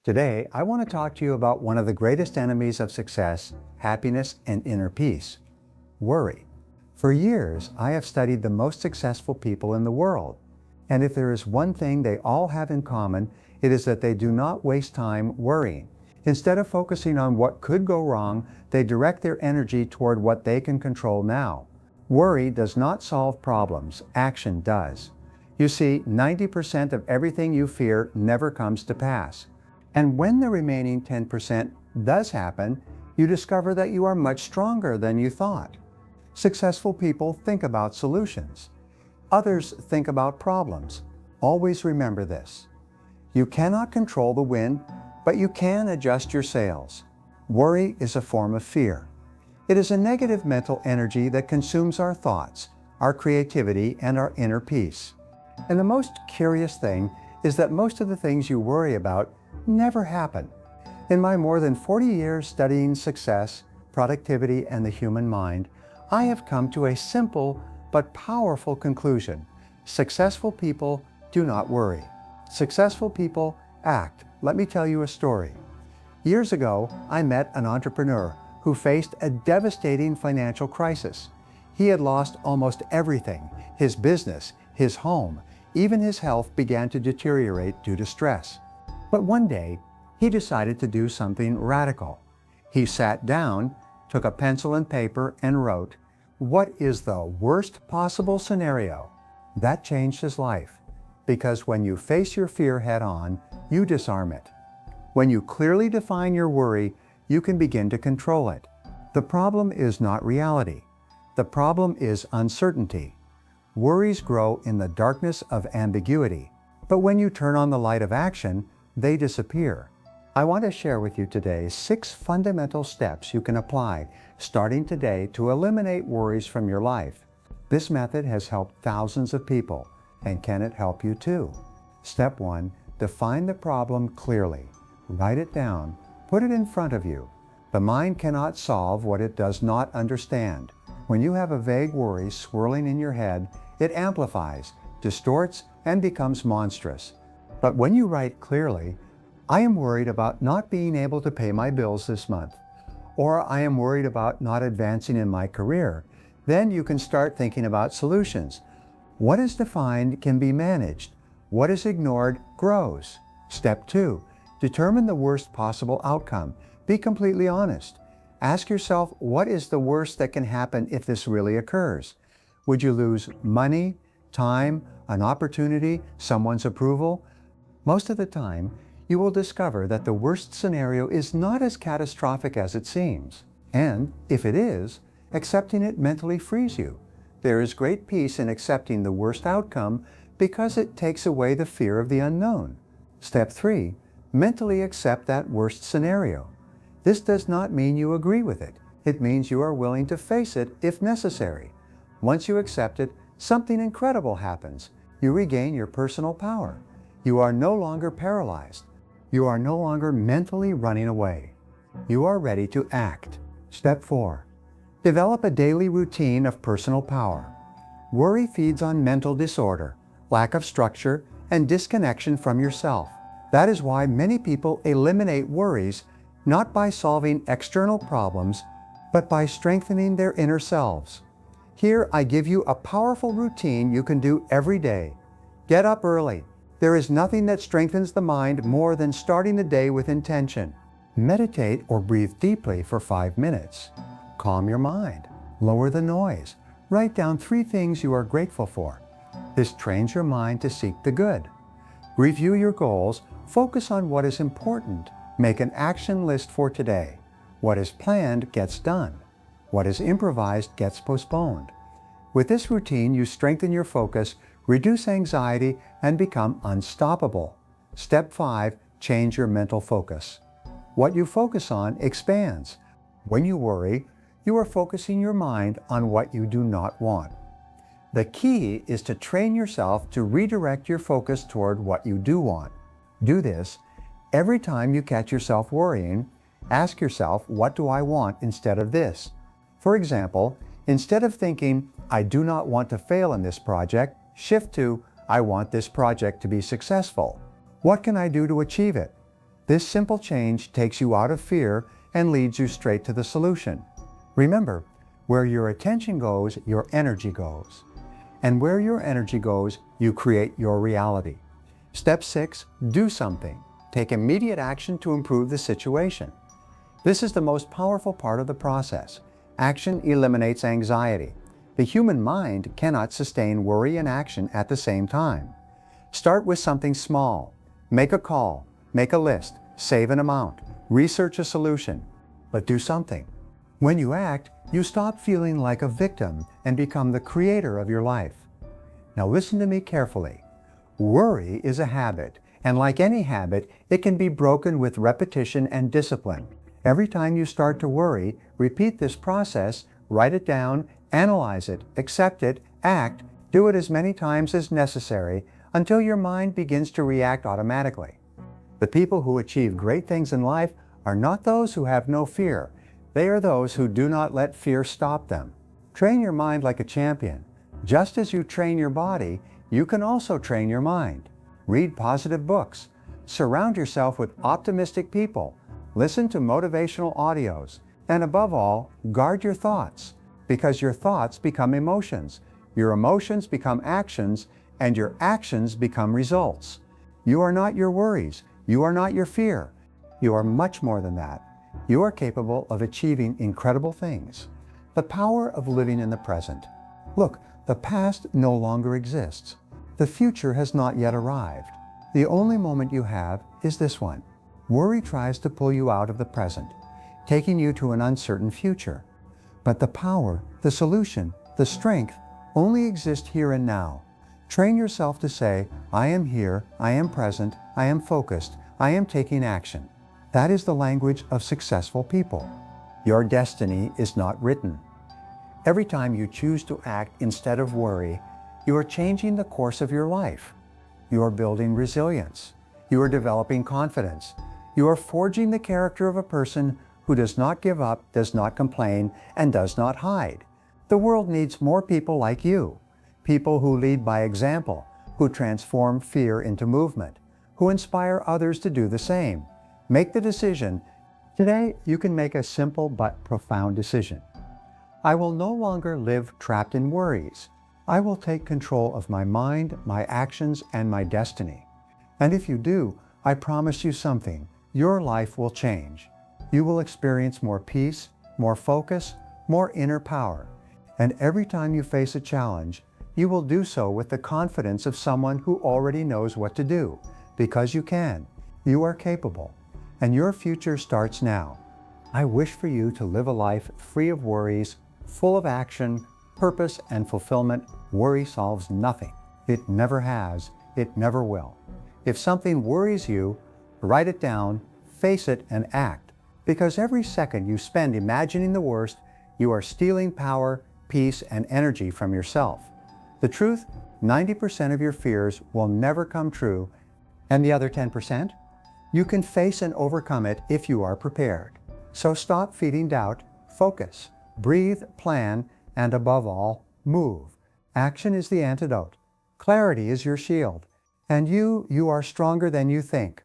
Today, I want to talk to you about one of the greatest enemies of success, happiness, and inner peace: worry. For years, I have studied the most successful people in the world. And if there is one thing they all have in common, it is that they do not waste time worrying. Instead of focusing on what could go wrong, they direct their energy toward what they can control now. Worry does not solve problems, action does. You see, 90% of everything you fear never comes to pass. And when the remaining 10% does happen, you discover that you are much stronger than you thought. Successful people think about solutions. Others think about problems. Always remember this. You cannot control the wind, but you can adjust your sails. Worry is a form of fear. It is a negative mental energy that consumes our thoughts, our creativity, and our inner peace. And the most curious thing is that most of the things you worry about never happen. In my more than 40 years studying success, productivity, and the human mind, I have come to a simple but powerful conclusion. Successful people do not worry. Successful people act. Let me tell you a story. Years ago, I met an entrepreneur who faced a devastating financial crisis. He had lost almost everything: his business, his home, even his health began to deteriorate due to stress. But one day, he decided to do something radical. He sat down, took a pencil and paper, and wrote, "What is the worst possible scenario?" That changed his life. Because when you face your fear head on, you disarm it. When you clearly define your worry, you can begin to control it. The problem is not reality. The problem is uncertainty. Worries grow in the darkness of ambiguity. But when you turn on the light of action, they disappear. I want to share with you today 6 fundamental steps you can apply starting today to eliminate worries from your life. This method has helped thousands of people, and can it help you too? Step 1, define the problem clearly. Write it down, put it in front of you. The mind cannot solve what it does not understand. When you have a vague worry swirling in your head, it amplifies, distorts, and becomes monstrous. But when you write clearly, "I am worried about not being able to pay my bills this month," or "I am worried about not advancing in my career," then you can start thinking about solutions. What is defined can be managed. What is ignored grows. Step 2, determine the worst possible outcome. Be completely honest. Ask yourself, what is the worst that can happen if this really occurs? Would you lose money, time, an opportunity, someone's approval? Most of the time, you will discover that the worst scenario is not as catastrophic as it seems. And if it is, accepting it mentally frees you. There is great peace in accepting the worst outcome because it takes away the fear of the unknown. Step 3, mentally accept that worst scenario. This does not mean you agree with it. It means you are willing to face it if necessary. Once you accept it, something incredible happens. You regain your personal power. You are no longer paralyzed. You are no longer mentally running away. You are ready to act. Step 4, develop a daily routine of personal power. Worry feeds on mental disorder, lack of structure, and disconnection from yourself. That is why many people eliminate worries not by solving external problems, but by strengthening their inner selves. Here I give you a powerful routine you can do every day. Get up early. There is nothing that strengthens the mind more than starting the day with intention. Meditate or breathe deeply for 5 minutes. Calm your mind. Lower the noise. Write down 3 things you are grateful for. This trains your mind to seek the good. Review your goals. Focus on what is important. Make an action list for today. What is planned gets done. What is improvised gets postponed. With this routine, you strengthen your focus, reduce anxiety, and become unstoppable. Step 5, change your mental focus. What you focus on expands. When you worry, you are focusing your mind on what you do not want. The key is to train yourself to redirect your focus toward what you do want. Do this every time you catch yourself worrying. Ask yourself, what do I want instead of this? For example, instead of thinking, I do not want to fail in this project, shift to, I want this project to be successful. What can I do to achieve it? This simple change takes you out of fear and leads you straight to the solution. Remember, where your attention goes, your energy goes. And where your energy goes, you create your reality. Step 6, do something. Take immediate action to improve the situation. This is the most powerful part of the process. Action eliminates anxiety. The human mind cannot sustain worry and action at the same time. Start with something small. Make a call, make a list, save an amount, research a solution, but do something. When you act, you stop feeling like a victim and become the creator of your life. Now listen to me carefully. Worry is a habit, and like any habit, it can be broken with repetition and discipline. Every time you start to worry, repeat this process, write it down, analyze it, accept it, act, do it as many times as necessary until your mind begins to react automatically. The people who achieve great things in life are not those who have no fear. They are those who do not let fear stop them. Train your mind like a champion. Just as you train your body, you can also train your mind. Read positive books. Surround yourself with optimistic people. Listen to motivational audios. And above all, guard your thoughts, because your thoughts become emotions. Your emotions become actions, and your actions become results. You are not your worries. You are not your fear. You are much more than that. You are capable of achieving incredible things. The power of living in the present. Look, the past no longer exists. The future has not yet arrived. The only moment you have is this one. Worry tries to pull you out of the present, taking you to an uncertain future. But the power, the solution, the strength only exist here and now. Train yourself to say, I am here, I am present, I am focused, I am taking action. That is the language of successful people. Your destiny is not written. Every time you choose to act instead of worry, you are changing the course of your life. You are building resilience. You are developing confidence. You are forging the character of a person who does not give up, does not complain, and does not hide. The world needs more people like you. People who lead by example, who transform fear into movement, who inspire others to do the same. Make the decision. Today, you can make a simple but profound decision. I will no longer live trapped in worries. I will take control of my mind, my actions, and my destiny. And if you do, I promise you something. Your life will change. You will experience more peace, more focus, more inner power. And every time you face a challenge, you will do so with the confidence of someone who already knows what to do, because you can. You are capable. And your future starts now. I wish for you to live a life free of worries, full of action, purpose, and fulfillment. Worry solves nothing. It never has. It never will. If something worries you, write it down, face it, and act. Because every second you spend imagining the worst, you are stealing power, peace, and energy from yourself. The truth, 90% of your fears will never come true. And the other 10%? You can face and overcome it if you are prepared. So stop feeding doubt, focus, breathe, plan, and above all, move. Action is the antidote. Clarity is your shield. And you are stronger than you think.